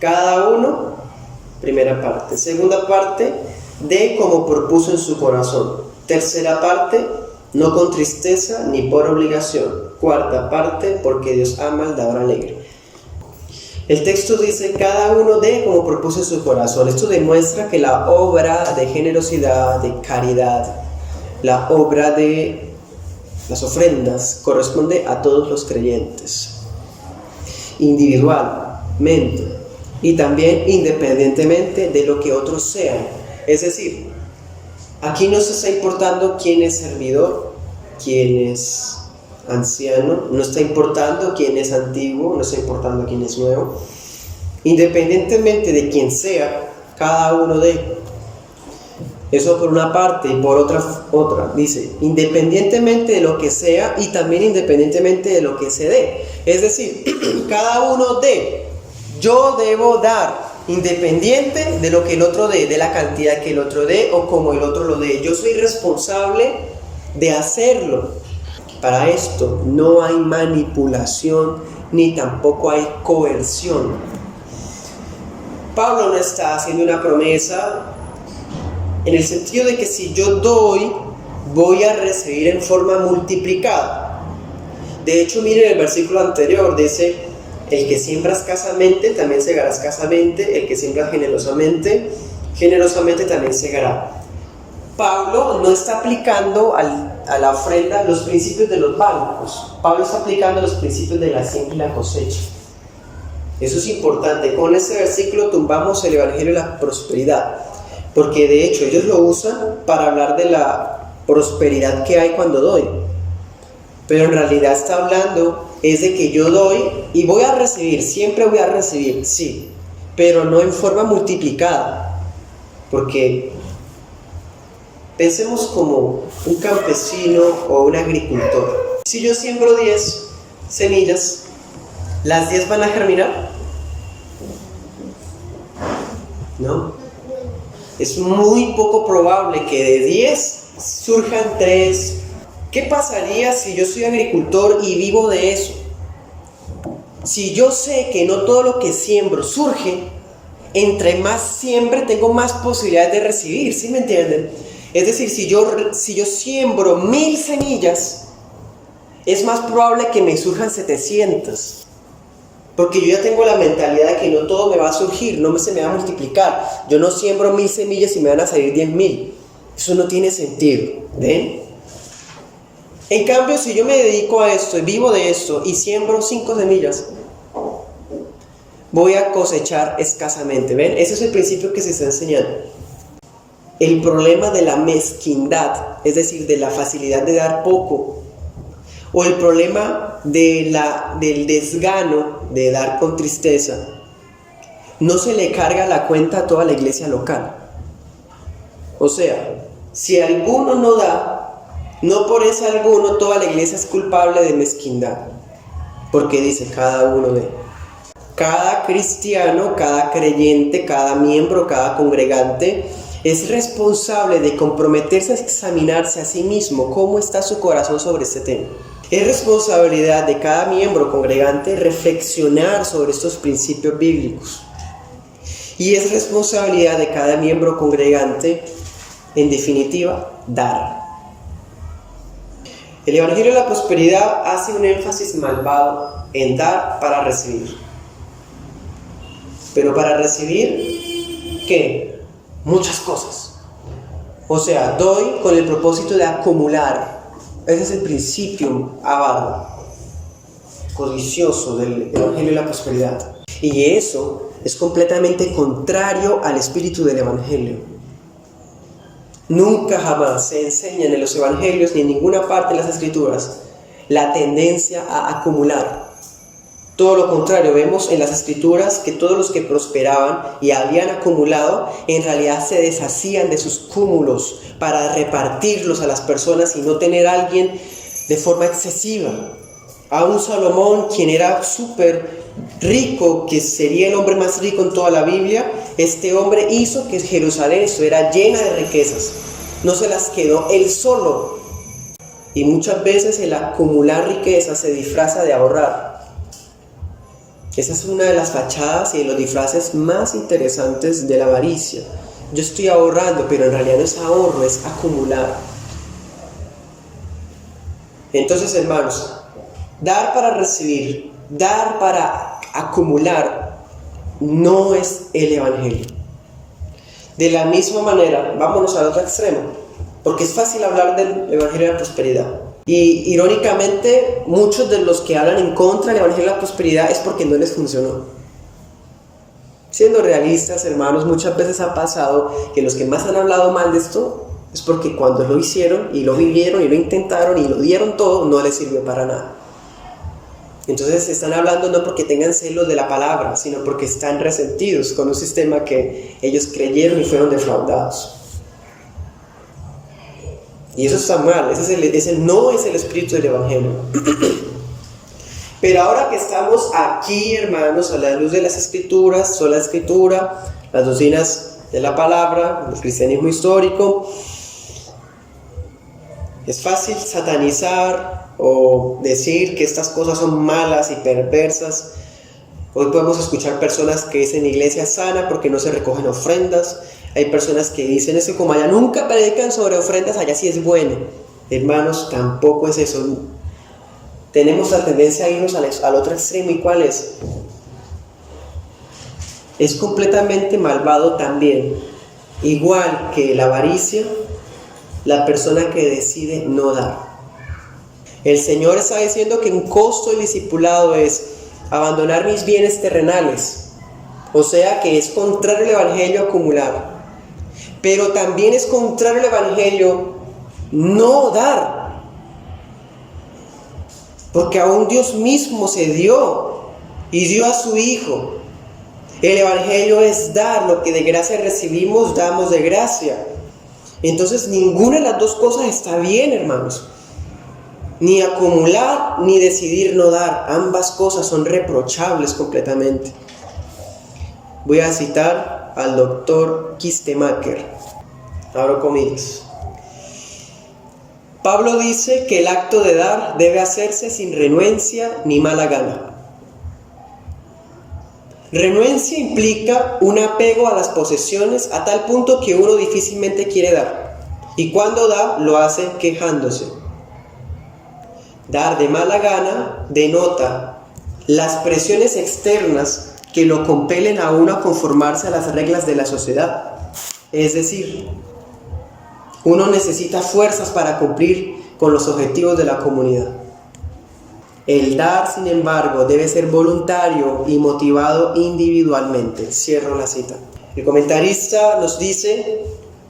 cada uno, primera parte. Segunda parte, dé como propuso en su corazón. Tercera parte, no con tristeza ni por obligación. Cuarta parte, porque Dios ama al dador alegre. El texto dice, cada uno dé como propuso en su corazón. Esto demuestra que la obra de generosidad, de caridad, la obra de las ofrendas, corresponde a todos los creyentes, individualmente y también independientemente de lo que otros sean. Es decir, aquí no se está importando quién es servidor, quién es anciano, no está importando quién es antiguo, no está importando quién es nuevo. Independientemente de quién sea, cada uno de. Eso por una parte, y por otra, dice, independientemente de lo que sea y también independientemente de lo que se dé. Es decir, cada uno dé. Yo debo dar, independiente de lo que el otro dé, de la cantidad que el otro dé o como el otro lo dé. Yo soy responsable de hacerlo. Para esto no hay manipulación ni tampoco hay coerción. Pablo no está haciendo una promesa en el sentido de que si yo doy, voy a recibir en forma multiplicada. De hecho, miren el versículo anterior, dice, el que siembra escasamente, también segará escasamente, el que siembra generosamente, generosamente también segará. Pablo no está aplicando a la ofrenda los principios de los bancos. Pablo está aplicando los principios de la siembra y la cosecha. Eso es importante. Con este versículo tumbamos el evangelio de la prosperidad, porque de hecho ellos lo usan para hablar de la prosperidad que hay cuando doy, pero en realidad está hablando es de que yo doy y voy a recibir, siempre voy a recibir, sí, pero no en forma multiplicada, porque pensemos como un campesino o un agricultor. Si yo siembro 10 semillas, ¿las 10 van a germinar? ¿No? Es muy poco probable que de 10 surjan 3. ¿Qué pasaría si yo soy agricultor y vivo de eso? Si yo sé que no todo lo que siembro surge, entre más siembre tengo más posibilidades de recibir, ¿sí me entienden? Es decir, si yo siembro 1000 semillas, es más probable que me surjan 700. Porque yo ya tengo la mentalidad de que no todo me va a surgir, no se me va a multiplicar. Yo no siembro 1000 semillas y me van a salir 10.000. Eso no tiene sentido, ¿ven? En cambio, si yo me dedico a esto y vivo de esto y siembro 5 semillas, voy a cosechar escasamente, ¿ven? Ese es el principio que se está enseñando. El problema de la mezquindad, es decir, de la facilidad de dar poco, o el problema del desgano de dar con tristeza, no se le carga la cuenta a toda la iglesia local. O sea, si alguno no da, no por ese alguno toda la iglesia es culpable de mezquindad, porque dice cada uno de. Cada cristiano, cada creyente, cada miembro, cada congregante es responsable de comprometerse a examinarse a sí mismo cómo está su corazón sobre este tema. Es responsabilidad de cada miembro congregante reflexionar sobre estos principios bíblicos. Y es responsabilidad de cada miembro congregante, en definitiva, dar. El Evangelio de la Prosperidad hace un énfasis malvado en dar para recibir. Pero para recibir, ¿qué? Muchas cosas. O sea, doy con el propósito de acumular. Ese es el principio avaro, codicioso del Evangelio de la Prosperidad. Y eso es completamente contrario al espíritu del Evangelio. Nunca jamás se enseña en los Evangelios ni en ninguna parte de las Escrituras la tendencia a acumular. Todo lo contrario, vemos en las Escrituras que todos los que prosperaban y habían acumulado, en realidad se deshacían de sus cúmulos para repartirlos a las personas y no tener a alguien de forma excesiva. Aún Salomón, quien era súper rico, que sería el hombre más rico en toda la Biblia, este hombre hizo que Jerusalén estuviera llena de riquezas. No se las quedó él solo. Y muchas veces el acumular riquezas se disfraza de ahorrar. Esa es una de las fachadas y de los disfraces más interesantes de la avaricia. Yo estoy ahorrando, pero en realidad no es ahorro, es acumular. Entonces, hermanos, dar para recibir, dar para acumular, no es el Evangelio. De la misma manera, vámonos al otro extremo, porque es fácil hablar del Evangelio de la prosperidad. Y irónicamente, muchos de los que hablan en contra del Evangelio de la prosperidad es porque no les funcionó. Siendo realistas, hermanos, muchas veces ha pasado que los que más han hablado mal de esto es porque cuando lo hicieron y lo vivieron y lo intentaron y lo dieron todo, no les sirvió para nada. Entonces están hablando no porque tengan celos de la palabra, sino porque están resentidos con un sistema que ellos creyeron y fueron defraudados. Y eso está mal, ese no es el espíritu del Evangelio. Pero ahora que estamos aquí, hermanos, a la luz de las Escrituras, sola Escritura, las doctrinas de la palabra, el cristianismo histórico, es fácil satanizar o decir que estas cosas son malas y perversas. Hoy podemos escuchar personas que dicen iglesia sana porque no se recogen ofrendas. Hay personas que dicen eso, como allá nunca predican sobre ofrendas, allá sí es bueno. Hermanos, tampoco es eso. Tenemos la tendencia a irnos al otro extremo. ¿Y cuál es? Es completamente malvado también, igual que la avaricia, la persona que decide no dar. El Señor está diciendo que un costo del discipulado es abandonar mis bienes terrenales, o sea que es contrario al Evangelio acumular. Pero también es contrario al Evangelio no dar, porque aún Dios mismo se dio y dio a su Hijo. El Evangelio es dar, lo que de gracia recibimos, damos de gracia. Entonces ninguna de las dos cosas está bien, hermanos. Ni acumular, ni decidir no dar. Ambas cosas son reprochables completamente. Voy a citar al doctor Kistemaker. Abro comillas. Pablo dice que el acto de dar debe hacerse sin renuencia ni mala gana. Renuencia implica un apego a las posesiones a tal punto que uno difícilmente quiere dar. Y cuando da, lo hace quejándose. Dar de mala gana denota las presiones externas que lo compelen a uno a conformarse a las reglas de la sociedad. Es decir, uno necesita fuerzas para cumplir con los objetivos de la comunidad. El dar, sin embargo, debe ser voluntario y motivado individualmente. Cierro la cita. El comentarista nos dice,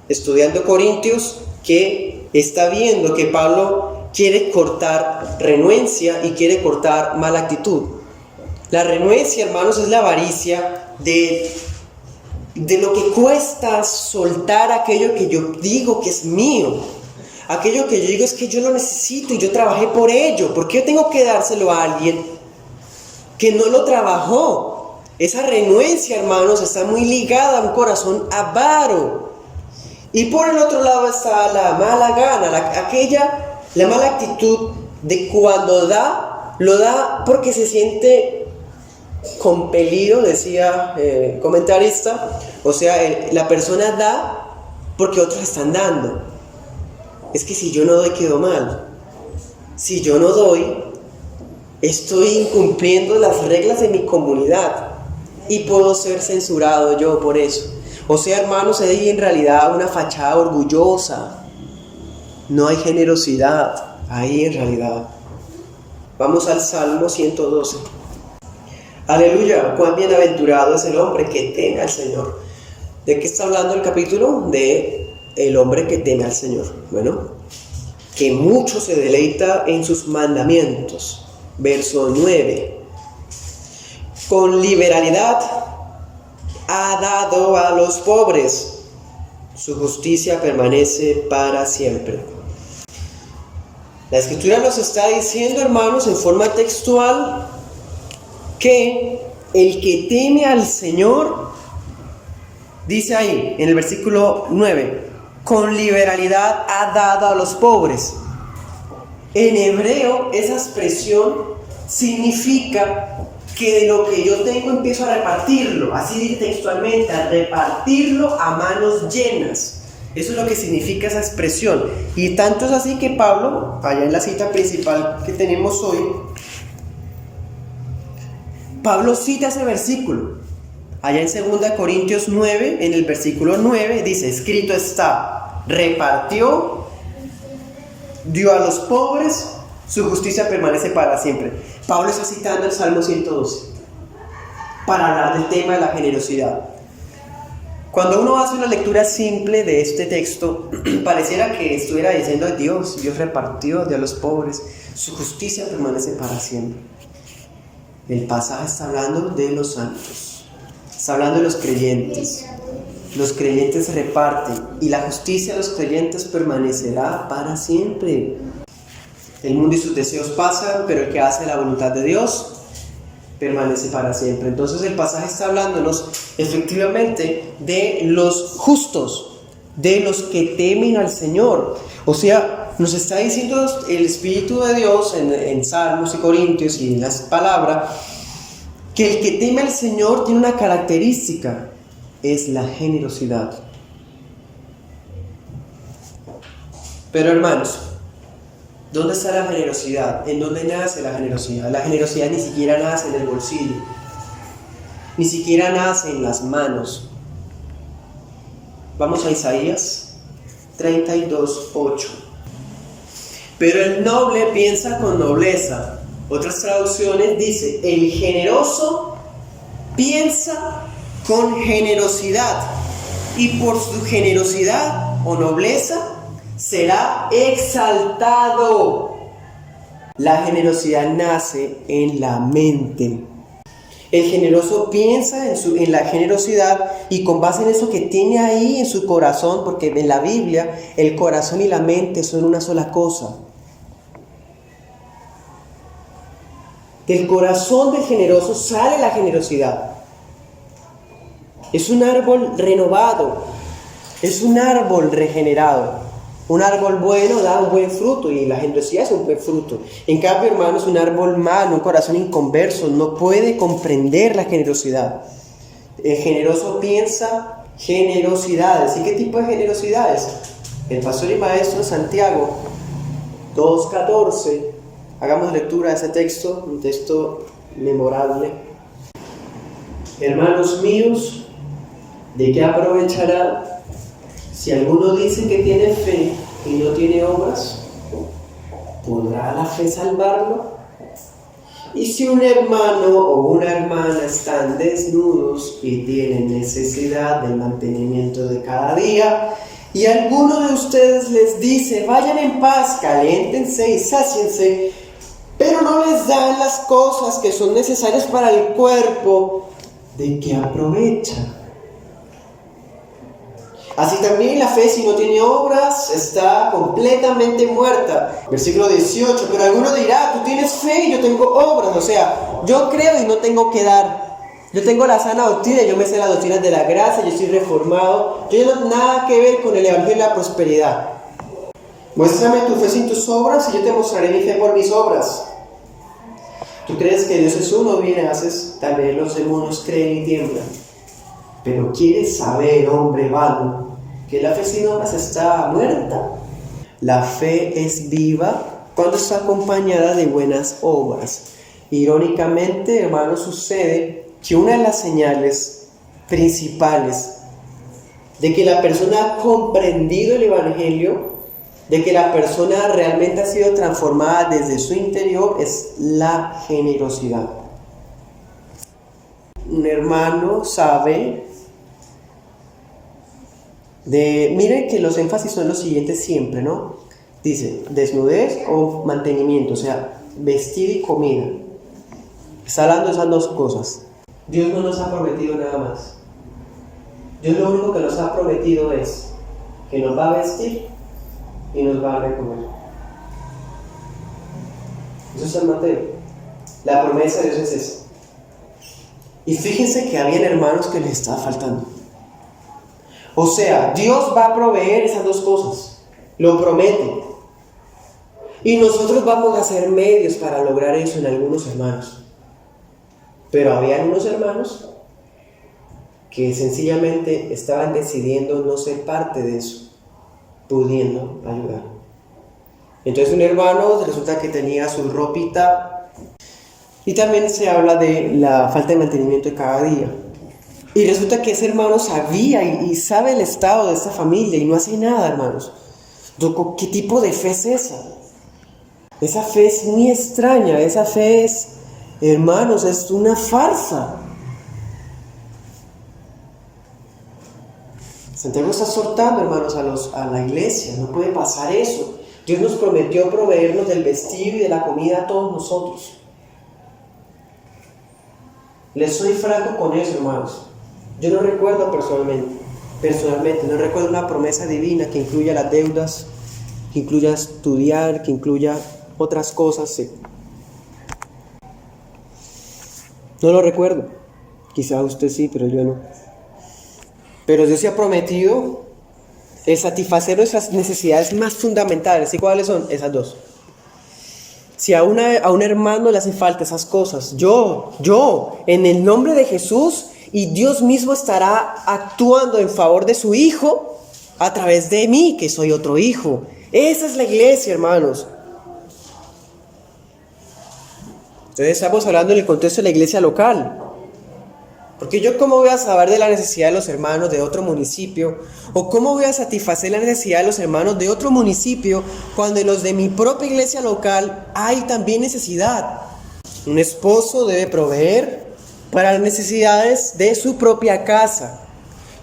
estudiando Corintios, que está viendo que Pablo quiere cortar renuencia y quiere cortar mala actitud. La renuencia, hermanos, es la avaricia de lo que cuesta soltar aquello que yo digo que es mío. Aquello que yo digo es que yo lo necesito y yo trabajé por ello. ¿Por qué yo tengo que dárselo a alguien que no lo trabajó? Esa renuencia, hermanos, está muy ligada a un corazón avaro. Y por el otro lado está la mala gana, la mala actitud de cuando da, lo da porque se siente compelido, decía el comentarista. O sea, la persona da porque otros están dando. Es que si yo no doy, quedo mal. Si yo no doy, estoy incumpliendo las reglas de mi comunidad y puedo ser censurado yo por eso. O sea, hermanos, hay en realidad una fachada orgullosa. No hay generosidad ahí en realidad. Vamos al Salmo 112. Aleluya, cuán bienaventurado es el hombre que teme al Señor. ¿De qué está hablando el capítulo? De el hombre que teme al Señor. Bueno, que mucho se deleita en sus mandamientos. Verso 9. Con liberalidad ha dado a los pobres. Su justicia permanece para siempre. La Escritura nos está diciendo, hermanos, en forma textual, que el que teme al Señor, dice ahí en el versículo 9, con liberalidad ha dado a los pobres. En hebreo esa expresión significa que de lo que yo tengo empiezo a repartirlo, así dice textualmente, a repartirlo a manos llenas. Eso es lo que significa esa expresión. Y tanto es así que Pablo, allá en la cita principal que tenemos hoy, Pablo cita ese versículo. Allá en 2 Corintios 9, en el versículo 9, dice, escrito está, repartió, dio a los pobres, su justicia permanece para siempre. Pablo está citando el Salmo 112 para hablar del tema de la generosidad. Cuando uno hace una lectura simple de este texto, pareciera que estuviera diciendo Dios repartió, dio a los pobres, su justicia permanece para siempre. El pasaje está hablando de los santos, está hablando de los creyentes. Los creyentes reparten y la justicia de los creyentes permanecerá para siempre. El mundo y sus deseos pasan, pero el que hace la voluntad de Dios permanece para siempre. Entonces el pasaje está hablándonos efectivamente de los justos, de los que temen al Señor. O sea, nos está diciendo el Espíritu de Dios en Salmos y Corintios y en las palabras, que el que teme al Señor tiene una característica, es la generosidad. Pero hermanos, ¿dónde está la generosidad? ¿En dónde nace la generosidad? La generosidad ni siquiera nace en el bolsillo, ni siquiera nace en las manos. Vamos a Isaías 32:8. Pero el noble piensa con nobleza. Otras traducciones dice, el generoso piensa con generosidad, y por su generosidad o nobleza será exaltado. La generosidad nace en la mente. El generoso piensa en la generosidad y con base en eso que tiene ahí en su corazón, porque en la Biblia el corazón y la mente son una sola cosa. Del corazón del generoso sale la generosidad. Es un árbol renovado, es un árbol regenerado. Un árbol bueno da un buen fruto y la generosidad es un buen fruto. En cambio, hermanos, un árbol malo, un corazón inconverso, no puede comprender la generosidad. El generoso piensa generosidades. ¿Y qué tipo de generosidades? El pastor y maestro Santiago 2:14. Hagamos lectura de ese texto, un texto memorable. Hermanos míos, ¿de qué aprovechará si alguno dice que tiene fe y no tiene obras? ¿Podrá la fe salvarlo? Y si un hermano o una hermana están desnudos y tienen necesidad del mantenimiento de cada día, y alguno de ustedes les dice, vayan en paz, caliéntense y sáciense, pero no les dan las cosas que son necesarias para el cuerpo, ¿de qué aprovecha? Así también la fe, si no tiene obras, está completamente muerta. Versículo 18, pero alguno dirá, tú tienes fe y yo tengo obras. O sea, yo creo y no tengo que dar. Yo tengo la sana doctrina, yo me sé las doctrinas de la gracia, yo estoy reformado. Yo no tengo nada que ver con el evangelio de la prosperidad. Muéstrame tu fe sin tus obras y yo te mostraré mi fe por mis obras. ¿Tú crees que Dios es uno? Bien haces, también los demonios creen y tiemblan. Pero ¿quieres saber, hombre vano, que la fe sin obras está muerta? La fe es viva cuando está acompañada de buenas obras. Irónicamente, hermanos, sucede que una de las señales principales de que la persona ha comprendido el evangelio, de que la persona realmente ha sido transformada desde su interior, es la generosidad. Un hermano sabe miren que los énfasis son los siguientes siempre, ¿no? Dice, desnudez o mantenimiento, o sea, vestido y comida. Está hablando de esas dos cosas. Dios no nos ha prometido nada más. Dios lo único que nos ha prometido es que nos va a vestir y nos va a recomer. Eso es San Mateo. La promesa de Dios es esa. Y fíjense que habían hermanos que les estaba faltando. O sea, Dios va a proveer esas dos cosas. Lo promete. Y nosotros vamos a hacer medios para lograr eso en algunos hermanos. Pero había unos hermanos que sencillamente estaban decidiendo no ser parte de eso, pudiendo ayudar. Entonces un hermano resulta que tenía su ropita, y también se habla de la falta de mantenimiento de cada día. Y resulta que ese hermano sabía y sabe el estado de esta familia y no hace nada, hermanos. ¿Qué tipo de fe es esa? Esa fe es muy extraña, esa fe es, hermanos, es una farsa. Santiago está exhortando, hermanos, a la iglesia, no puede pasar eso. Dios nos prometió proveernos del vestido y de la comida a todos nosotros. Les soy franco con eso, hermanos. Yo no recuerdo personalmente, no recuerdo una promesa divina que incluya las deudas, que incluya estudiar, que incluya otras cosas, sí. No lo recuerdo. Quizá usted sí, pero yo no. Pero Dios se ha prometido el satisfacer nuestras necesidades más fundamentales. ¿Y cuáles son? Esas dos. Si a un hermano le hace falta esas cosas, yo, en el nombre de Jesús, y Dios mismo estará actuando en favor de su hijo a través de mí, que soy otro hijo. Esa es la iglesia, hermanos. Entonces estamos hablando en el contexto de la iglesia local. Porque yo, ¿cómo voy a saber de la necesidad de los hermanos de otro municipio? ¿O cómo voy a satisfacer la necesidad de los hermanos de otro municipio cuando en los de mi propia iglesia local hay también necesidad? Un esposo debe proveer para las necesidades de su propia casa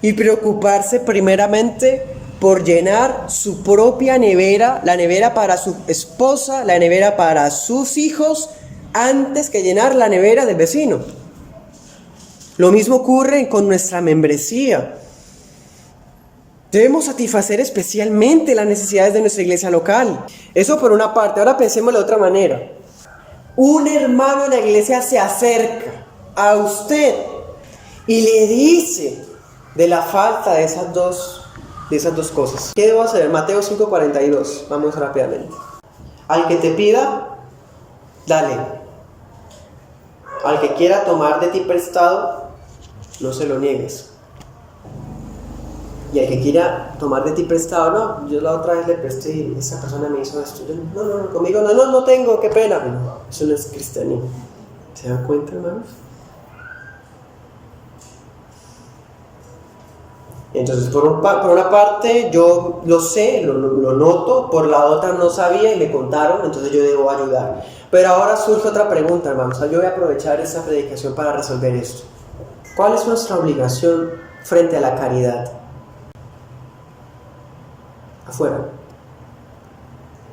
y preocuparse primeramente por llenar su propia nevera, la nevera para su esposa, la nevera para sus hijos, antes que llenar la nevera del vecino. Lo mismo ocurre con nuestra membresía. Debemos satisfacer especialmente las necesidades de nuestra iglesia local. Eso por una parte. Ahora pensemos de otra manera. Un hermano de la iglesia se acerca a usted y le dice de la falta de esas dos cosas. ¿Qué debo hacer? Mateo 5:42. Vamos rápidamente. Al que te pida, dale. Al que quiera tomar de ti prestado, no se lo niegues. Y al que quiera tomar de ti prestado, no, yo la otra vez le presté y esa persona me hizo esto. Yo, no, conmigo no tengo, qué pena. No, eso no es cristianismo. ¿Se dan cuenta, hermanos? Entonces, por una parte, yo lo sé, lo noto, por la otra no sabía y me contaron, entonces yo debo ayudar. Pero ahora surge otra pregunta, hermanos. Yo voy a aprovechar esta predicación para resolver esto. ¿Cuál es nuestra obligación frente a la caridad? Afuera.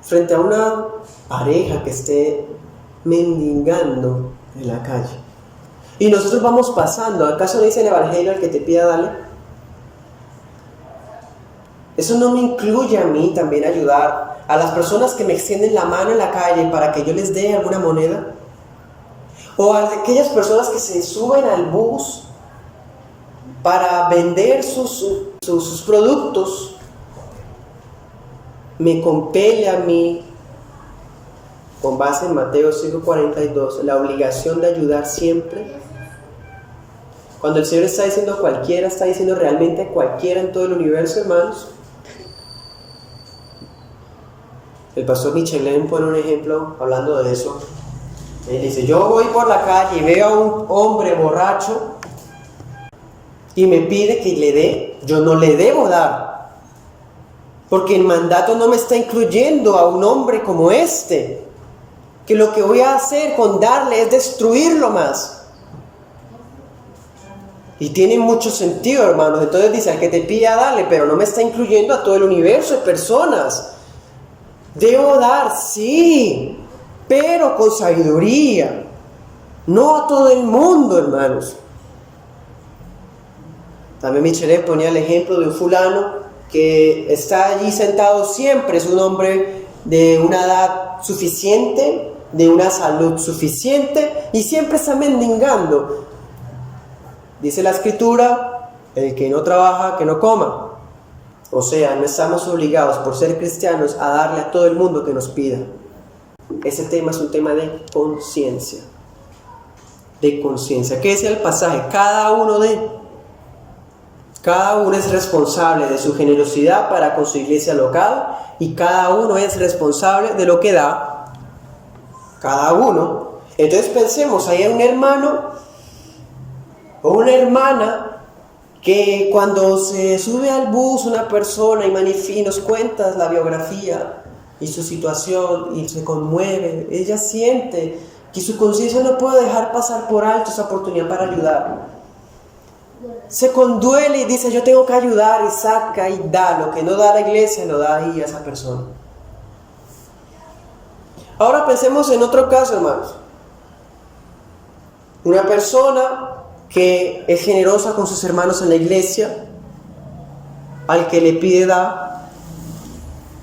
Frente a una pareja que esté mendigando en la calle. Y nosotros vamos pasando. ¿Acaso no dice el Evangelio al que te pida dale? Eso no me incluye a mí también ayudar a las personas que me extienden la mano en la calle para que yo les dé alguna moneda. O a aquellas personas que se suben al bus para vender sus productos. Me compele a mí, con base en Mateo 5:42, la obligación de ayudar siempre. Cuando el Señor está diciendo cualquiera, está diciendo realmente cualquiera en todo el universo, hermanos. El pastor Michelin pone un ejemplo hablando de eso. Él dice, yo voy por la calle y veo a un hombre borracho y me pide que le dé, yo no le debo dar. Porque el mandato no me está incluyendo a un hombre como este. Que lo que voy a hacer con darle es destruirlo más. Y tiene mucho sentido, hermanos. Entonces dice, al que te pida, dale, pero no me está incluyendo a todo el universo de personas. Debo dar, sí, pero con sabiduría. No a todo el mundo, hermanos. También Michelet ponía el ejemplo de un fulano que está allí sentado siempre. Es un hombre de una edad suficiente, de una salud suficiente, y siempre está mendigando. Dice la Escritura, el que no trabaja, que no coma. O sea, no estamos obligados por ser cristianos a darle a todo el mundo que nos pida. Ese tema es un tema de conciencia. de conciencia. ¿Qué dice el pasaje? Cada uno es responsable de su generosidad para con su iglesia local, y cada uno es responsable de lo que da cada uno. Entonces pensemos, hay un hermano o una hermana que cuando se sube al bus una persona y nos cuenta la biografía y su situación y se conmueve, ella siente que su conciencia no puede dejar pasar por alto esa oportunidad para ayudar. Se conduele y dice, yo tengo que ayudar, y saca y da. Lo que no da la iglesia lo da ahí a esa persona. Ahora pensemos en otro caso, hermanos. Una persona que es generosa con sus hermanos en la iglesia, al que le pide da.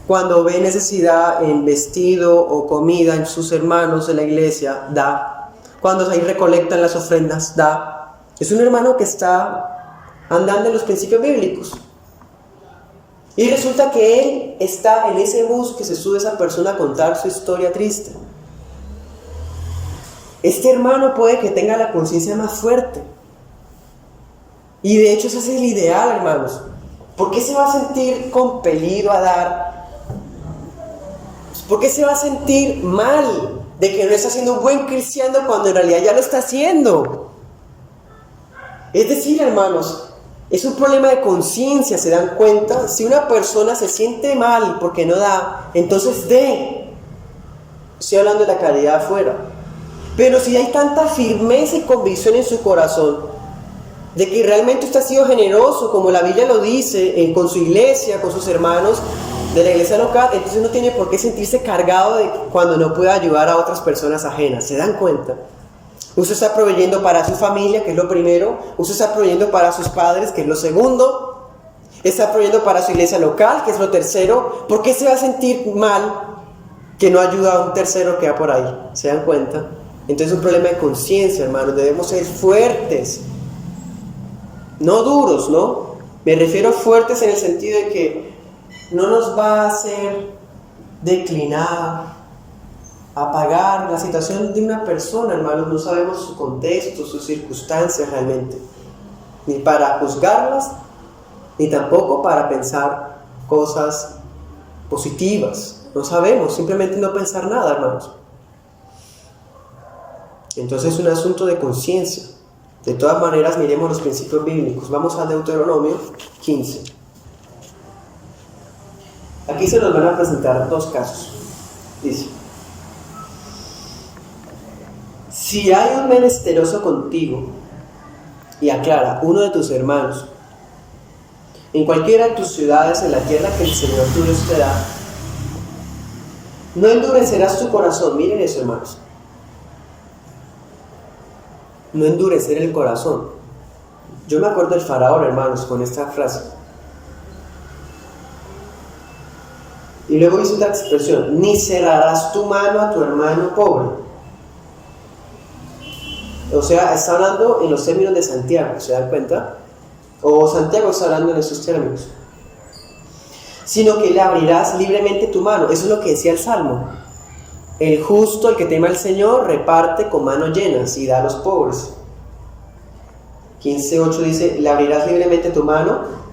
Cuando ve necesidad en vestido o comida en sus hermanos de la iglesia, da. Cuando ahí recolectan las ofrendas, da. Es un hermano que está andando en los principios bíblicos. Y resulta que él está en ese bus que se sube esa persona a contar su historia triste. Este hermano puede que tenga la conciencia más fuerte. Y de hecho ese es el ideal, hermanos. ¿Por qué se va a sentir compelido a dar? ¿Por qué se va a sentir mal de que no está siendo un buen cristiano cuando en realidad ya lo está haciendo? Es decir, hermanos, es un problema de conciencia, ¿se dan cuenta? Si una persona se siente mal porque no da, entonces dé. Estoy hablando de la caridad afuera. Pero si hay tanta firmeza y convicción en su corazón de que realmente usted ha sido generoso, como la Biblia lo dice, con su iglesia, con sus hermanos de la iglesia local, entonces no tiene por qué sentirse cargado de cuando no puede ayudar a otras personas ajenas. ¿Se dan cuenta? Usted está proveyendo para su familia, que es lo primero. Usted está proveyendo para sus padres, que es lo segundo. Está proveyendo para su iglesia local, que es lo tercero. ¿Por qué se va a sentir mal que no ayuda a un tercero que va por ahí? ¿Se dan cuenta? Entonces es un problema de conciencia, hermanos. Debemos ser fuertes, no duros, ¿no? Me refiero a fuertes en el sentido de que no nos va a hacer declinar, apagar la situación de una persona, hermanos. No sabemos su contexto, sus circunstancias realmente, ni para juzgarlas, ni tampoco para pensar cosas positivas. No sabemos, simplemente no pensar nada, hermanos. Entonces es un asunto de conciencia. De todas maneras, miremos los principios bíblicos. Vamos a Deuteronomio 15. Aquí se nos van a presentar dos casos. Dice: si hay un menesteroso contigo, y aclara, uno de tus hermanos, en cualquiera de tus ciudades en la tierra que el Señor tu Dios te da, no endurecerás tu corazón. Miren eso, hermanos. No endurecer el corazón. Yo me acuerdo del faraón, hermanos, con esta frase. Y luego dice otra expresión: ni cerrarás tu mano a tu hermano pobre. O sea, está hablando en los términos de Santiago, ¿se dan cuenta? O Santiago está hablando en esos términos. Sino que le abrirás libremente tu mano. Eso es lo que decía el Salmo. El justo, el que teme al Señor, reparte con manos llenas y da a los pobres. 15:8 dice: le abrirás libremente tu mano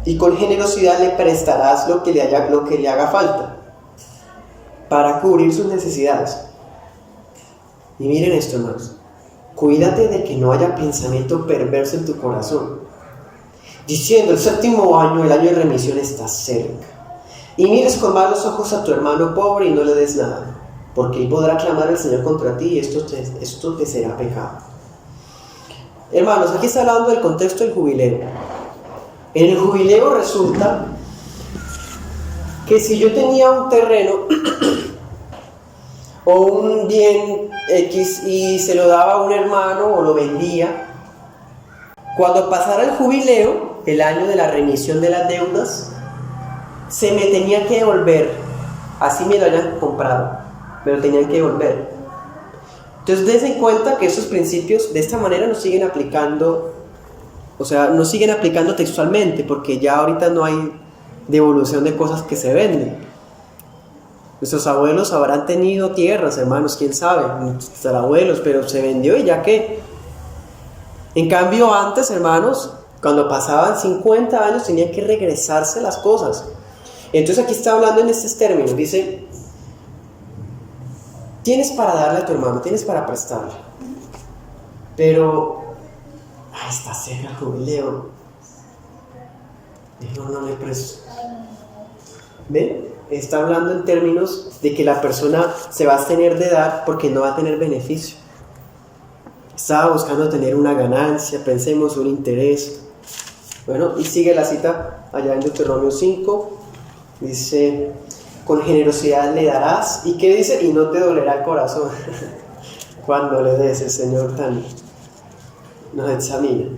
y con generosidad le prestarás lo que le haga falta para cubrir sus necesidades. Y miren esto, hermanos. Cuídate de que no haya pensamiento perverso en tu corazón, diciendo: el séptimo año, el año de remisión, está cerca. Y mires con malos ojos a tu hermano pobre y no le des nada, porque él podrá clamar al Señor contra ti y esto te será pecado. Hermanos, aquí está hablando del contexto del jubileo. En el jubileo resulta que si yo tenía un terreno o un bien X y se lo daba a un hermano o lo vendía, cuando pasara el jubileo, el año de la remisión de las deudas, se me tenía que devolver, así me lo hayan comprado, me lo tenían que devolver. Entonces dense en cuenta que esos principios de esta manera nos siguen aplicando, o sea, nos siguen aplicando textualmente, porque ya ahorita no hay devolución de cosas que se venden. Nuestros abuelos habrán tenido tierras, hermanos, quién sabe, nuestros abuelos, pero se vendió y ya qué. En cambio antes, hermanos, cuando pasaban 50 años tenían que regresarse las cosas. Entonces aquí está hablando en estos términos, dice, tienes para darle a tu hermano, tienes para prestarle, pero está cerca el jubileo, no le presto. ¿Ven? Está hablando en términos de que la persona se va a abstener de dar porque no va a tener beneficio. Estaba buscando tener una ganancia, pensemos un interés. Bueno, y sigue la cita allá en Deuteronomio 5, dice, con generosidad le darás, ¿y qué dice? Y no te dolerá el corazón. Cuando le des, el Señor también nos examina.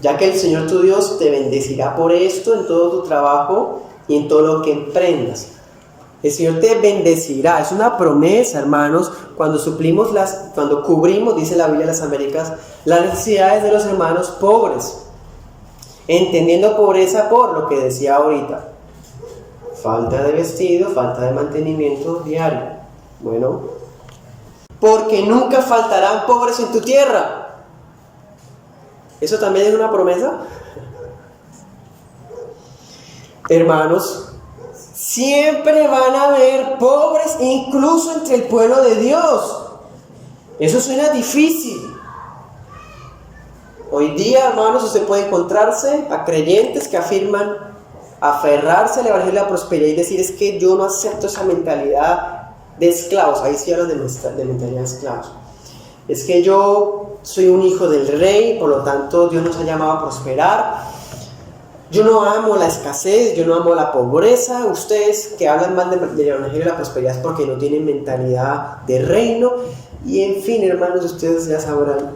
Ya que el Señor tu Dios te bendecirá por esto en todo tu trabajo y en todo lo que emprendas. El Señor te bendecirá, es una promesa, hermanos, cuando cubrimos, dice la Biblia de las Américas, las necesidades de los hermanos pobres, entendiendo pobreza por lo que decía ahorita, falta de vestido, falta de mantenimiento diario. Bueno, porque nunca faltarán pobres en tu tierra. ¿Eso también es una promesa? Hermanos, siempre van a haber pobres, incluso entre el pueblo de Dios. Eso suena difícil. Hoy día, hermanos, usted puede encontrarse a creyentes que afirman aferrarse al evangelio de la prosperidad y decir, es que yo no acepto esa mentalidad de esclavos. Ahí sí hablan de mentalidad de esclavos. Es que yo soy un hijo del rey, por lo tanto Dios nos ha llamado a prosperar. Yo no amo la escasez, yo no amo la pobreza. Ustedes que hablan mal del evangelio de la prosperidad es porque no tienen mentalidad de reino. Y en fin, hermanos, ustedes ya sabrán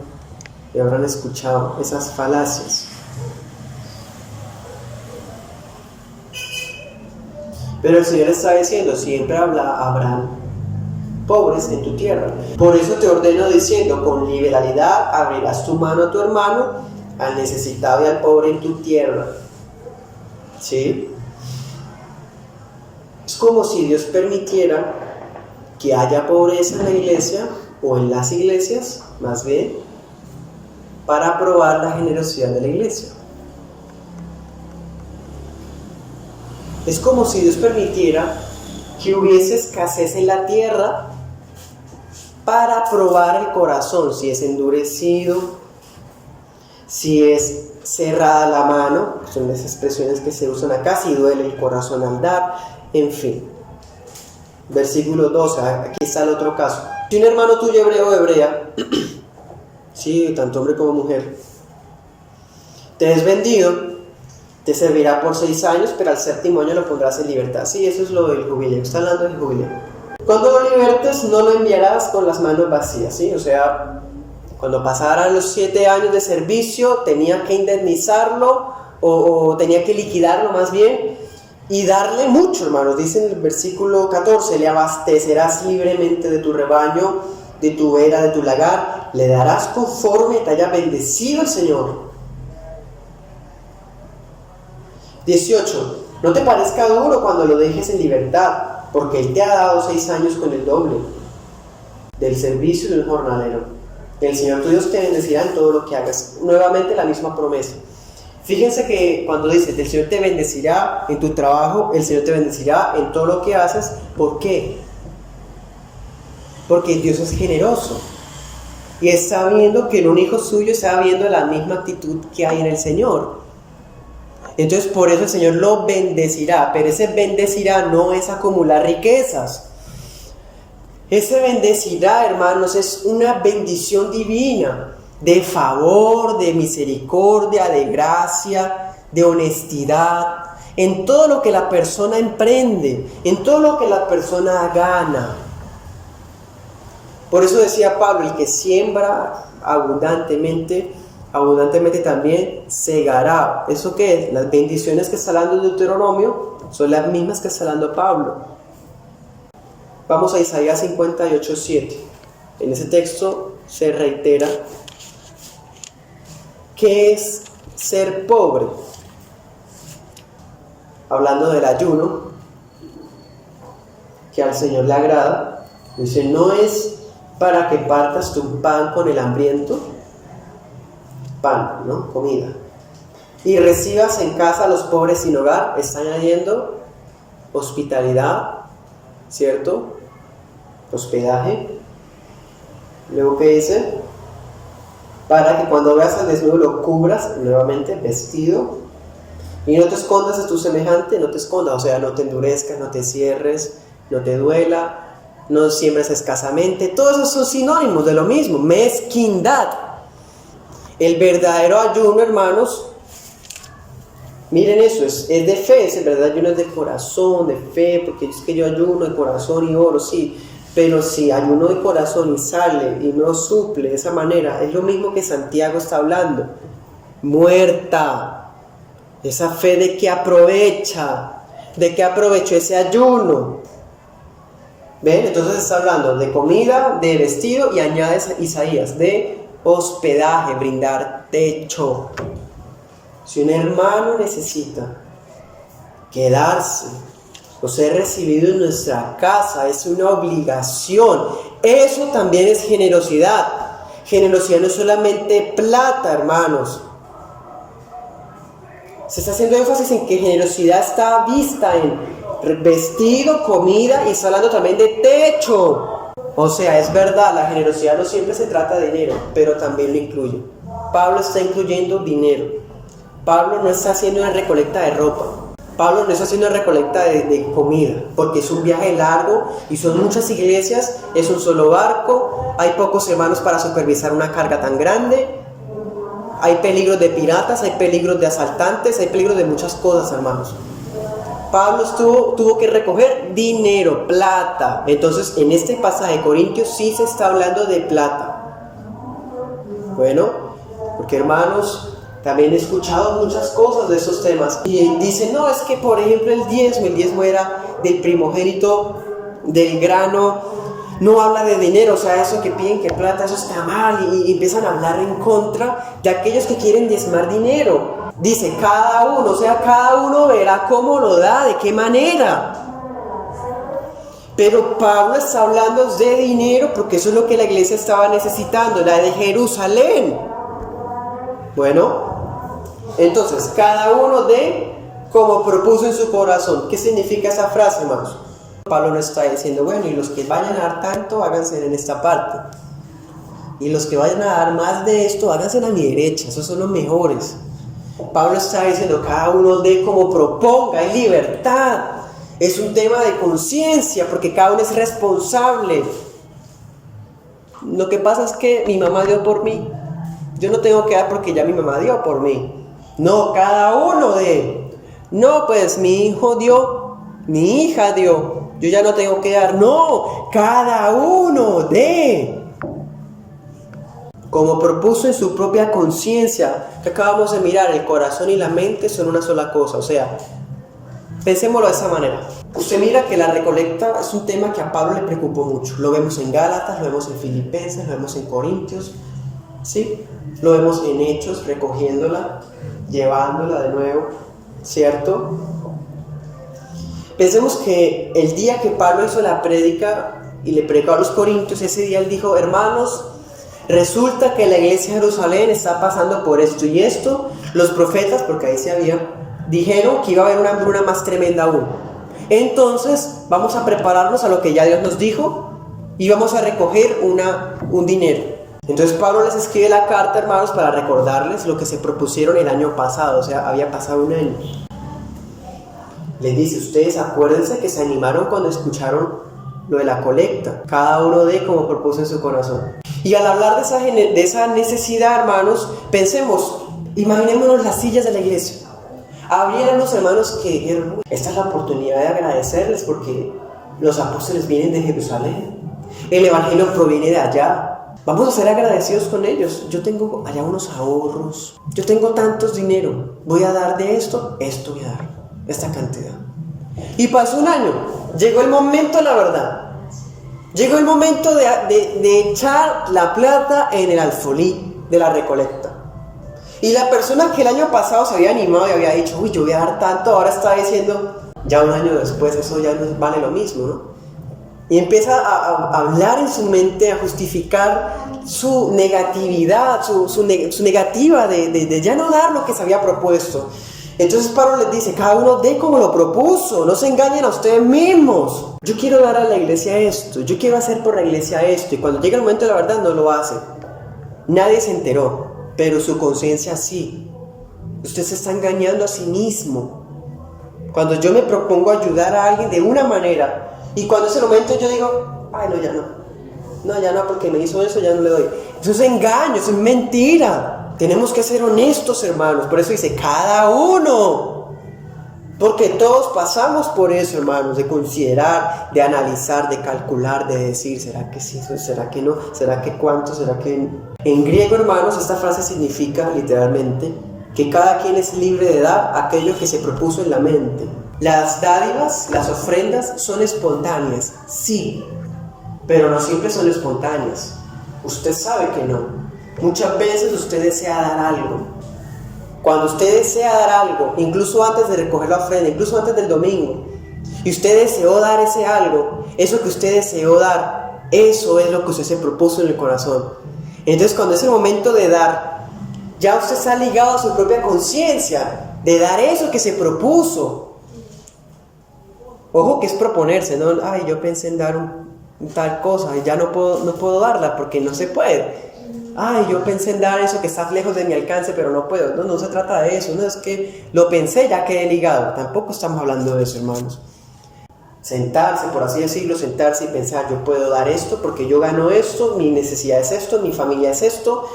y habrán escuchado esas falacias. Pero el Señor está diciendo, siempre habrán pobres en tu tierra. Por eso te ordeno diciendo, con liberalidad abrirás tu mano a tu hermano, al necesitado y al pobre en tu tierra. ¿Sí? Es como si Dios permitiera que haya pobreza en la iglesia, o en las iglesias, más bien, para probar la generosidad de la iglesia. Es como si Dios permitiera que hubiese escasez en la tierra para probar el corazón, si es endurecido, si es cerrada la mano, son las expresiones que se usan acá, si duele el corazón al dar, en fin. Versículo 12, aquí está el otro caso. Si un hermano tuyo hebreo o hebrea, sí, tanto hombre como mujer, te es vendido, te servirá por 6 años, pero al 7º año lo pondrás en libertad. Sí, eso es lo del jubileo, está hablando del jubileo. Cuando lo libertes, no lo enviarás con las manos vacías, ¿sí? O sea, cuando pasaran los 7 años de servicio, tenía que indemnizarlo, o tenía que liquidarlo más bien, y darle mucho, hermanos. Dice en el versículo 14, le abastecerás libremente de tu rebaño, de tu era, de tu lagar, le darás conforme te haya bendecido el Señor. 18. No te parezca duro cuando lo dejes en libertad, porque Él te ha dado 6 años con el doble del servicio de un jornalero. El Señor tu Dios te bendecirá en todo lo que hagas. Nuevamente la misma promesa. Fíjense que cuando dice, el Señor te bendecirá en tu trabajo, el Señor te bendecirá en todo lo que haces. ¿Por qué? Porque Dios es generoso. Y está viendo que en un hijo suyo está viendo la misma actitud que hay en el Señor. Entonces por eso el Señor lo bendecirá, pero ese bendecirá no es acumular riquezas. Ese bendecirá, hermanos, es una bendición divina, de favor, de misericordia, de gracia, de honestidad, en todo lo que la persona emprende, en todo lo que la persona gana. Por eso decía Pablo, el que siembra abundantemente también segará. ¿Eso qué es? Las bendiciones que está hablando Deuteronomio son las mismas que está hablando Pablo. Vamos a Isaías 58:7. En ese texto se reitera qué es ser pobre. Hablando del ayuno, que al Señor le agrada. Dice, no es para que partas tu pan con el hambriento, pan, ¿no? Comida, y recibas en casa a los pobres sin hogar. Está añadiendo hospitalidad, ¿cierto? Hospedaje. Luego, ¿qué dice? Para que cuando veas al desnudo lo cubras, nuevamente, vestido, y no te escondas de tu semejante. No te escondas, o sea, no te endurezcas, no te cierres, no te duela, no siembres escasamente. Todos esos son sinónimos de lo mismo, mezquindad. El verdadero ayuno, hermanos, miren eso, es de fe. El verdadero ayuno es de corazón, de fe, porque es que yo ayuno de corazón y oro, sí, pero si ayuno de corazón y sale y no suple de esa manera, es lo mismo que Santiago está hablando, muerta. Esa fe, ¿de qué aprovecha? ¿De qué aprovecho ese ayuno? ¿Ven? Entonces está hablando de comida, de vestido, y añade Isaías, de hospedaje, brindar techo. Si un hermano necesita quedarse o ser recibido en nuestra casa, es una obligación. Eso también es generosidad. Generosidad no es solamente plata, hermanos. Se está haciendo énfasis en que generosidad está vista en vestido, comida, y está hablando también de techo. O sea, es verdad, la generosidad no siempre se trata de dinero, pero también lo incluye. Pablo está incluyendo dinero. Pablo no está haciendo una recolecta de ropa. Pablo no está haciendo una recolecta de comida, porque es un viaje largo y son muchas iglesias, es un solo barco, hay pocos hermanos para supervisar una carga tan grande. Hay peligros de piratas, hay peligros de asaltantes, hay peligros de muchas cosas, hermanos. Pablo tuvo que recoger dinero, plata. Entonces, en este pasaje de Corintios sí se está hablando de plata. Bueno, porque, hermanos, también he escuchado muchas cosas de esos temas. Y dicen, no, es que, por ejemplo, el diezmo era del primogénito, del grano. No habla de dinero, o sea, eso que piden que plata, eso está mal, y empiezan a hablar en contra de aquellos que quieren diezmar dinero. Dice, cada uno verá cómo lo da, de qué manera. Pero Pablo está hablando de dinero porque eso es lo que la iglesia estaba necesitando, la de Jerusalén. Bueno, entonces, cada uno de como propuso en su corazón. ¿Qué significa esa frase, hermanos? Pablo no está diciendo, bueno, y los que vayan a dar tanto, háganse en esta parte. Y los que vayan a dar más de esto, háganse a mi derecha, esos son los mejores. Pablo está diciendo, cada uno dé como proponga, hay libertad. Es un tema de conciencia, porque cada uno es responsable. Lo que pasa es que mi mamá dio por mí. Yo no tengo que dar porque ya mi mamá dio por mí. No, cada uno dé. No, pues mi hijo dio, mi hija dio. Yo ya no tengo que dar. No, cada uno dé. Como propuso en su propia conciencia, que acabamos de mirar, el corazón y la mente son una sola cosa. O sea, pensémoslo de esa manera. Usted mira que la recolecta es un tema que a Pablo le preocupó mucho. Lo vemos en Gálatas, lo vemos en Filipenses, lo vemos en Corintios, ¿sí? Lo vemos en Hechos, recogiéndola, llevándola de nuevo, ¿cierto? Pensemos que el día que Pablo hizo la prédica y le predicó a los corintios, ese día él dijo, hermanos, resulta que la iglesia de Jerusalén está pasando por esto y esto. Los profetas, porque ahí se había, dijeron que iba a haber una hambruna más tremenda aún. Entonces vamos a prepararnos a lo que ya Dios nos dijo y vamos a recoger un dinero. Entonces Pablo les escribe la carta, hermanos, para recordarles lo que se propusieron el año pasado, o sea, había pasado un año. Les dice, ustedes acuérdense que se animaron cuando escucharon lo de la colecta. Cada uno dé como propuso en su corazón. Y al hablar de esa necesidad, hermanos, pensemos, imaginémonos las sillas de la iglesia. Habría unos hermanos que dijeron, esta es la oportunidad de agradecerles porque los apóstoles vienen de Jerusalén. El evangelio proviene de allá. Vamos a ser agradecidos con ellos. Yo tengo allá unos ahorros. Yo tengo tantos dinero. Voy a dar de esto voy a dar. Esta cantidad. Y pasó un año. Llegó el momento, la verdad. Llegó el momento de echar la plata en el alfolí de la recolecta. Y la persona que el año pasado se había animado y había dicho, uy, yo voy a dar tanto, ahora está diciendo, ya un año después, eso ya no vale lo mismo, ¿no? Y empieza a hablar en su mente, a justificar su negatividad, su negativa de ya no dar lo que se había propuesto. Entonces Pablo les dice, cada uno dé como lo propuso, no se engañen a ustedes mismos. Yo quiero dar a la iglesia esto, yo quiero hacer por la iglesia esto, y cuando llega el momento de la verdad no lo hace. Nadie se enteró, pero su conciencia sí. Usted se está engañando a sí mismo. Cuando yo me propongo ayudar a alguien de una manera, y cuando es el momento yo digo, ay no, ya no. No, ya no, porque me hizo eso, ya no le doy. Eso es engaño, eso es mentira. Tenemos que ser honestos, hermanos. Por eso dice, cada uno. Porque todos pasamos por eso, hermanos, de considerar, de analizar, de calcular, de decir, ¿será que sí? ¿Será que no? ¿Será que cuánto? ¿Será que...? En griego, hermanos, esta frase significa, literalmente, que cada quien es libre de dar aquello que se propuso en la mente. Las dádivas, las ofrendas son espontáneas, sí, pero no siempre son espontáneas. Usted sabe que no. Muchas veces usted desea dar algo. Cuando usted desea dar algo, incluso antes de recoger la ofrenda, incluso antes del domingo, y usted deseó dar ese algo, eso que usted deseó dar, eso es lo que usted se propuso en el corazón. Entonces cuando es el momento de dar, ya usted está ligado a su propia conciencia de dar eso que se propuso. Ojo que es proponerse, ¿no? Ay, yo pensé en dar tal cosa y ya no puedo darla porque no se puede. Ay, yo pensé en dar eso que está lejos de mi alcance, pero no puedo. No se trata de eso. No es que lo pensé, ya quedé ligado. Tampoco estamos hablando de eso, hermanos. Sentarse, por así decirlo, sentarse y pensar, yo puedo dar esto porque yo gano esto, mi necesidad es esto, mi familia es esto,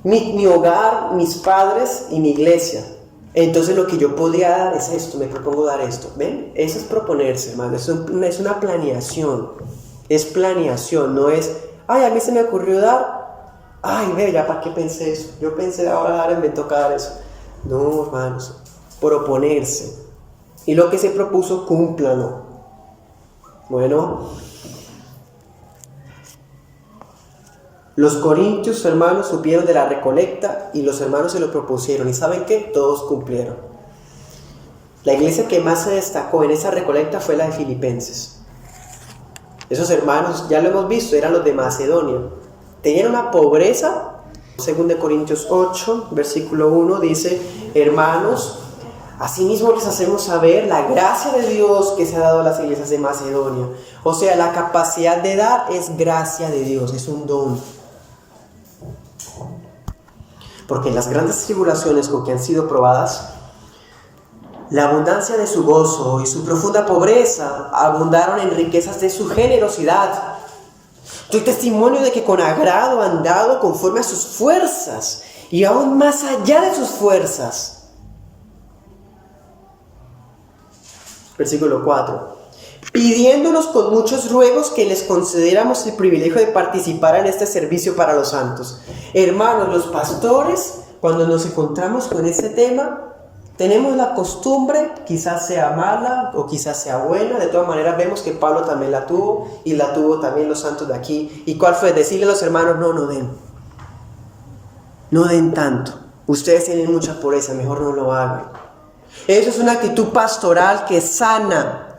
mi hogar, mis padres y mi iglesia. Entonces lo que yo podría dar es esto, me propongo dar esto. ¿Ven? Eso es proponerse, hermano. Es una planeación. Es planeación, no es, ay, a mí se me ocurrió dar. Ay, ve, ya para qué pensé eso. Yo pensé ahora dar, me toca dar eso. No, hermanos, proponerse. Y lo que se propuso, cúmplalo. Bueno, los corintios, hermanos, supieron de la recolecta y los hermanos se lo propusieron. ¿Y saben qué? Todos cumplieron. La iglesia que más se destacó en esa recolecta fue la de Filipenses. Esos hermanos, ya lo hemos visto, eran los de Macedonia. Tenían una pobreza. Según de Corintios 8, versículo 1, dice, hermanos, asimismo les hacemos saber la gracia de Dios que se ha dado a las iglesias de Macedonia. O sea, la capacidad de dar es gracia de Dios, es un don. Porque en las grandes tribulaciones con que han sido probadas, la abundancia de su gozo y su profunda pobreza abundaron en riquezas de su generosidad. Doy testimonio de que con agrado han dado conforme a sus fuerzas y aún más allá de sus fuerzas. Versículo 4. Pidiéndonos con muchos ruegos que les concediéramos el privilegio de participar en este servicio para los santos. Hermanos, los pastores, cuando nos encontramos con este tema, tenemos la costumbre, quizás sea mala o quizás sea buena, de todas maneras vemos que Pablo también la tuvo y la tuvo también los santos de aquí. ¿Y cuál fue? Decirle a los hermanos, no den. No den tanto. Ustedes tienen mucha pobreza, mejor no lo hagan. Eso es una actitud pastoral que es sana.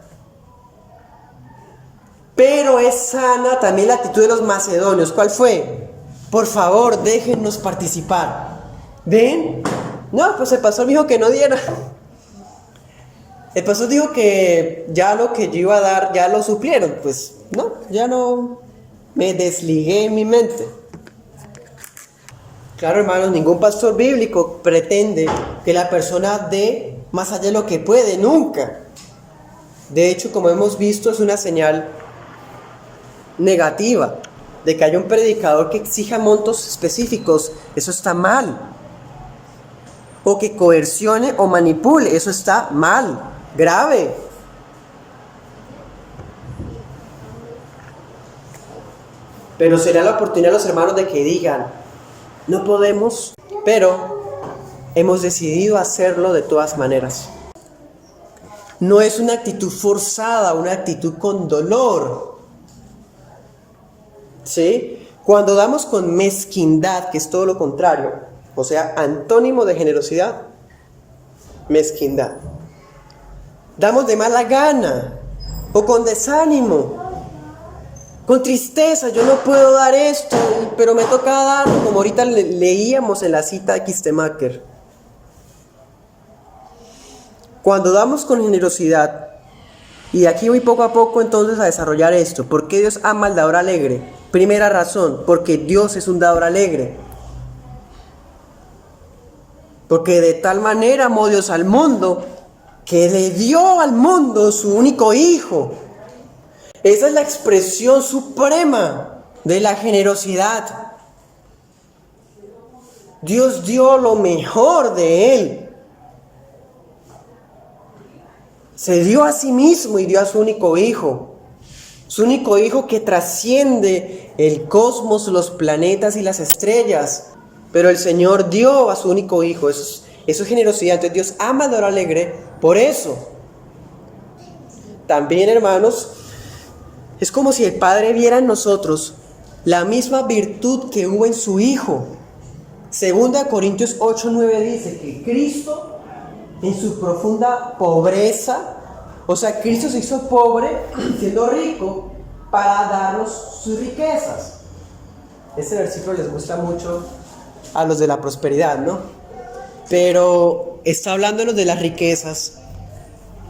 Pero es sana también la actitud de los macedonios. ¿Cuál fue? Por favor, déjennos participar. ¿Ven? No, pues el pastor me dijo que no diera. El pastor dijo que ya lo que yo iba a dar, ya lo suplieron. Pues no, ya no me desligué en mi mente. Claro, hermanos, ningún pastor bíblico pretende que la persona dé más allá de lo que puede, nunca. De hecho, como hemos visto, es una señal negativa de que haya un predicador que exija montos específicos. Eso está mal. O que coercione o manipule, eso está mal, grave. Pero será la oportunidad de los hermanos de que digan, no podemos, pero hemos decidido hacerlo de todas maneras. No es una actitud forzada, una actitud con dolor. ¿Sí? Cuando damos con mezquindad, que es todo lo contrario, o sea, antónimo de generosidad, mezquindad. Damos de mala gana o con desánimo. con tristeza, yo no puedo dar esto, pero me toca darlo, como ahorita leíamos en la cita de Kistemaker. Cuando damos con generosidad, y aquí voy poco a poco entonces a desarrollar esto. ¿Por qué Dios ama al dador alegre? Primera razón, porque Dios es un dador alegre. Porque de tal manera amó Dios al mundo, que le dio al mundo su único hijo. Esa es la expresión suprema de la generosidad. Dios dio lo mejor de Él. Se dio a sí mismo y dio a su único hijo. Su único hijo que trasciende el cosmos, los planetas y las estrellas. Pero el Señor dio a su único hijo. Eso es generosidad. Entonces Dios ama al dador alegre por eso. También, hermanos, es como si el Padre viera en nosotros la misma virtud que hubo en su Hijo. 2 Corintios 8:9 dice que Cristo, en su profunda pobreza, o sea, Cristo se hizo pobre siendo rico para darnos sus riquezas. Este versículo les gusta mucho a los de la prosperidad, ¿no? Pero está hablándonos de las riquezas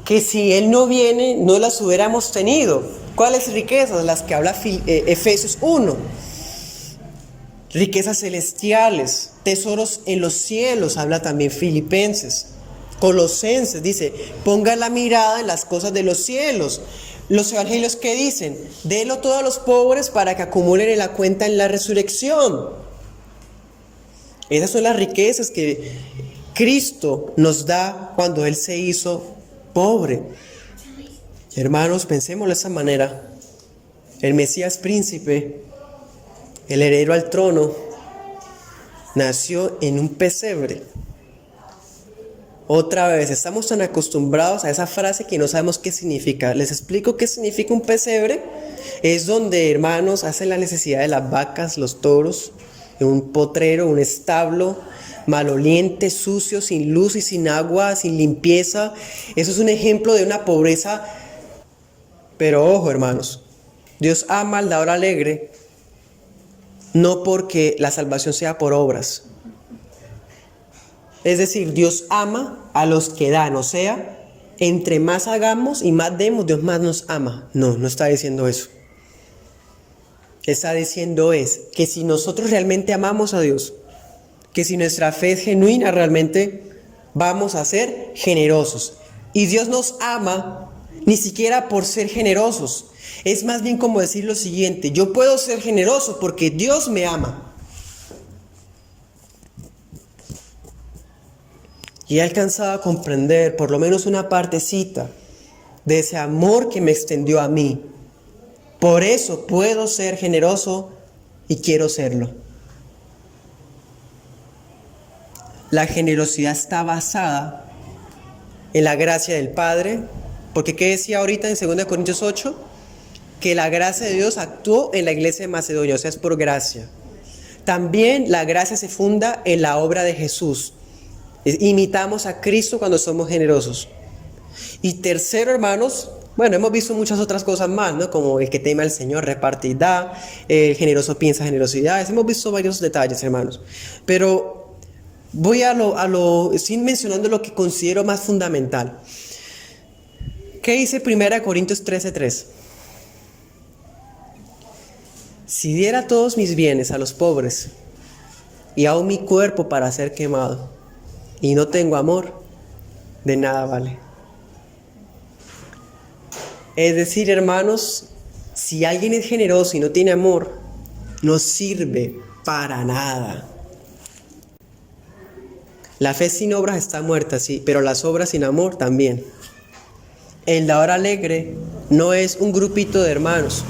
que si Él no viene, no las hubiéramos tenido. ¿Cuáles riquezas? Las que habla Efesios 1. Riquezas celestiales, tesoros en los cielos, habla también Filipenses. Colosenses dice, ponga la mirada en las cosas de los cielos. Los evangelios, ¿qué dicen? Délo todo a los pobres para que acumulen en la cuenta en la resurrección. Esas son las riquezas que Cristo nos da cuando Él se hizo pobre. Hermanos, pensémoslo de esa manera. El Mesías príncipe, el heredero al trono, nació en un pesebre. Otra vez, estamos tan acostumbrados a esa frase que no sabemos qué significa. Les explico qué significa un pesebre. Es donde, hermanos, hacen la necesidad de las vacas, los toros, en un potrero, un establo, maloliente, sucio, sin luz y sin agua, sin limpieza. Eso es un ejemplo de una pobreza. Pero ojo, hermanos, Dios ama al dador alegre, no porque la salvación sea por obras. Es decir, Dios ama a los que dan, o sea, entre más hagamos y más demos, Dios más nos ama. No, no está diciendo eso. Está diciendo que si nosotros realmente amamos a Dios, que si nuestra fe es genuina, realmente vamos a ser generosos. Y Dios nos ama ni siquiera por ser generosos. Es más bien como decir lo siguiente: yo puedo ser generoso porque Dios me ama. Y he alcanzado a comprender por lo menos una partecita de ese amor que me extendió a mí. Por eso puedo ser generoso y quiero serlo. La generosidad está basada en la gracia del Padre, porque ¿qué decía ahorita en 2 Corintios 8? Que la gracia de Dios actuó en la iglesia de Macedonia, o sea, es por gracia. También la gracia se funda en la obra de Jesús. Imitamos a Cristo cuando somos generosos. Y tercero, hermanos, bueno, hemos visto muchas otras cosas más, ¿no? Como el que teme al Señor reparte y da, el generoso piensa generosidades. Hemos visto varios detalles, hermanos. Pero voy sin mencionando lo que considero más fundamental. ¿Qué dice 1 Corintios 13:3? Si diera todos mis bienes a los pobres y aún mi cuerpo para ser quemado, y no tengo amor, de nada vale. Es decir, hermanos, si alguien es generoso y no tiene amor, no sirve para nada. La fe sin obras está muerta, sí, pero las obras sin amor también. El dador alegre no es un grupito de hermanos,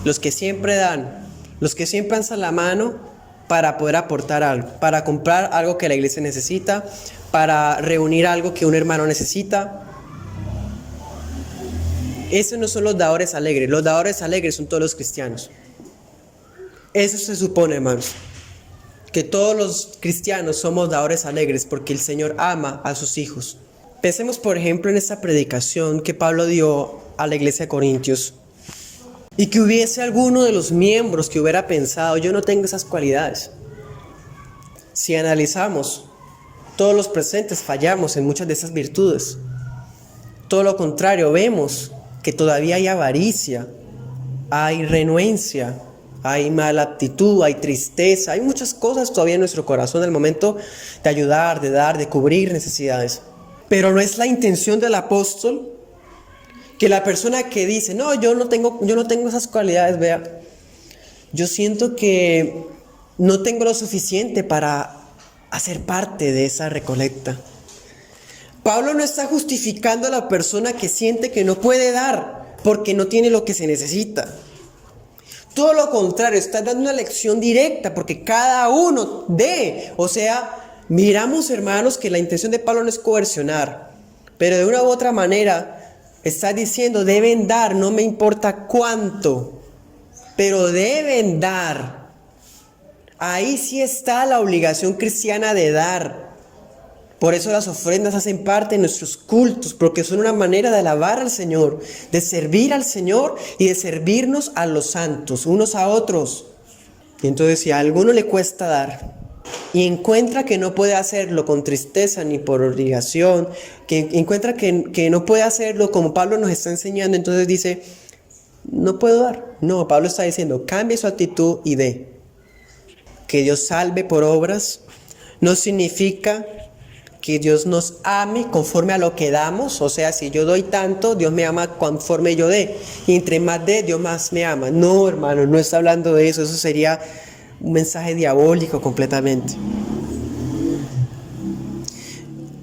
los que siempre dan, los que siempre alzan la mano para poder aportar algo, para comprar algo que la iglesia necesita, para reunir algo que un hermano necesita. Esos no son los dadores alegres. Los dadores alegres son todos los cristianos. Eso se supone, hermanos, que todos los cristianos somos dadores alegres porque el Señor ama a sus hijos. Pensemos, por ejemplo, en esta predicación que Pablo dio a la iglesia de Corintios. Y que hubiese alguno de los miembros que hubiera pensado, yo no tengo esas cualidades. Si analizamos, todos los presentes fallamos en muchas de esas virtudes. Todo lo contrario, vemos que todavía hay avaricia, hay renuencia, hay mala actitud, hay tristeza, hay muchas cosas todavía en nuestro corazón al momento de ayudar, de dar, de cubrir necesidades. Pero no es la intención del apóstol que la persona que dice, no, yo no tengo esas cualidades, vea, yo siento que no tengo lo suficiente para hacer parte de esa recolecta. Pablo no está justificando a la persona que siente que no puede dar porque no tiene lo que se necesita. Todo lo contrario, está dando una lección directa porque cada uno dé. O sea, miramos, hermanos, que la intención de Pablo no es coercionar, pero de una u otra manera está diciendo, deben dar, no me importa cuánto, pero deben dar. Ahí sí está la obligación cristiana de dar. Por eso las ofrendas hacen parte de nuestros cultos, porque son una manera de alabar al Señor, de servir al Señor y de servirnos a los santos, unos a otros. Y entonces si a alguno le cuesta dar y encuentra que no puede hacerlo con tristeza ni por obligación, que encuentra que no puede hacerlo como Pablo nos está enseñando, entonces dice, no puedo dar. No, Pablo está diciendo, cambie su actitud y dé. Que Dios salve por obras no significa que Dios nos ame conforme a lo que damos. O sea, si yo doy tanto, Dios me ama conforme yo dé. Y entre más dé, Dios más me ama. No, hermano, no está hablando de eso. Eso sería un mensaje diabólico completamente.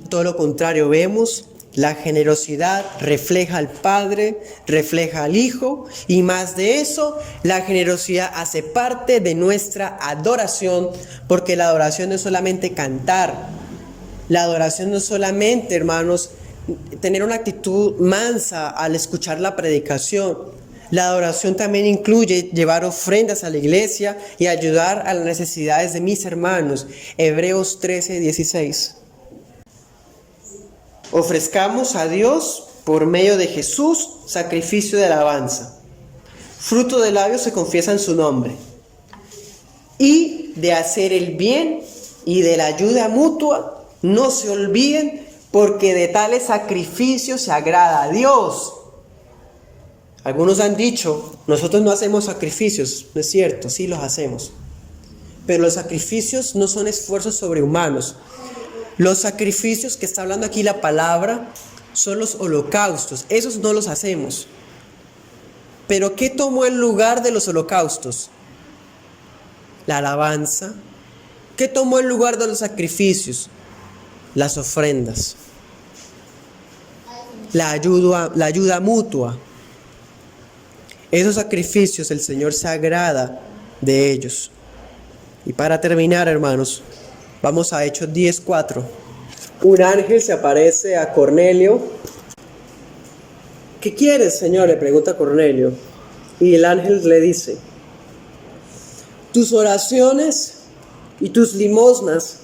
Todo lo contrario, vemos la generosidad refleja al Padre, refleja al Hijo, y más de eso, la generosidad hace parte de nuestra adoración, porque la adoración no es solamente cantar, la adoración no es solamente, hermanos, tener una actitud mansa al escuchar la predicación. La adoración también incluye llevar ofrendas a la iglesia y ayudar a las necesidades de mis hermanos. Hebreos 13:16. Ofrezcamos a Dios por medio de Jesús sacrificio de alabanza. Fruto de labios se confiesa en su nombre. Y de hacer el bien y de la ayuda mutua, no se olviden, porque de tales sacrificios se agrada a Dios. Algunos han dicho, nosotros no hacemos sacrificios. No es cierto, sí los hacemos. Pero los sacrificios no son esfuerzos sobrehumanos. Los sacrificios que está hablando aquí la palabra son los holocaustos. Esos no los hacemos. Pero ¿qué tomó el lugar de los holocaustos? La alabanza. ¿Qué tomó el lugar de los sacrificios? Las ofrendas. La ayuda mutua. Esos sacrificios el Señor se agrada de ellos. Y para terminar, hermanos, vamos a Hechos 10:4. Un ángel se aparece a Cornelio. ¿Qué quieres, Señor?, le pregunta a Cornelio. Y el ángel le dice, tus oraciones y tus limosnas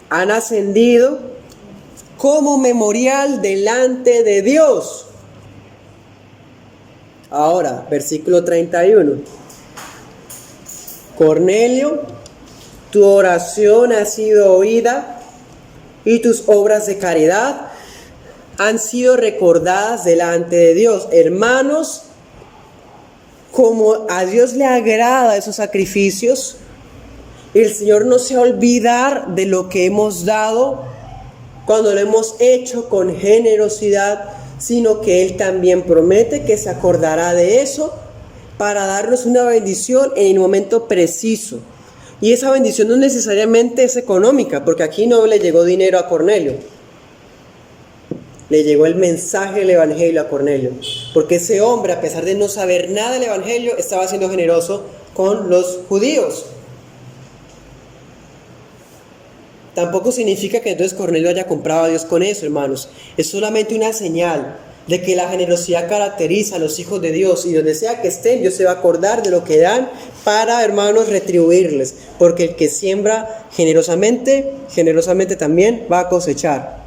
han ascendido como memorial delante de Dios. Ahora, versículo 31. Cornelio, tu oración ha sido oída y tus obras de caridad han sido recordadas delante de Dios. Hermanos, como a Dios le agrada esos sacrificios, el Señor no se va a olvidar de lo que hemos dado cuando lo hemos hecho con generosidad, sino que Él también promete que se acordará de eso para darnos una bendición en el momento preciso. Y esa bendición no necesariamente es económica, porque aquí no le llegó dinero a Cornelio. Le llegó el mensaje del Evangelio a Cornelio. Porque ese hombre, a pesar de no saber nada del Evangelio, estaba siendo generoso con los judíos. Tampoco significa que entonces Cornelio haya comprado a Dios con eso, hermanos. Es solamente una señal de que la generosidad caracteriza a los hijos de Dios, y donde sea que estén, Dios se va a acordar de lo que dan para, hermanos, retribuirles, porque el que siembra generosamente también va a cosechar.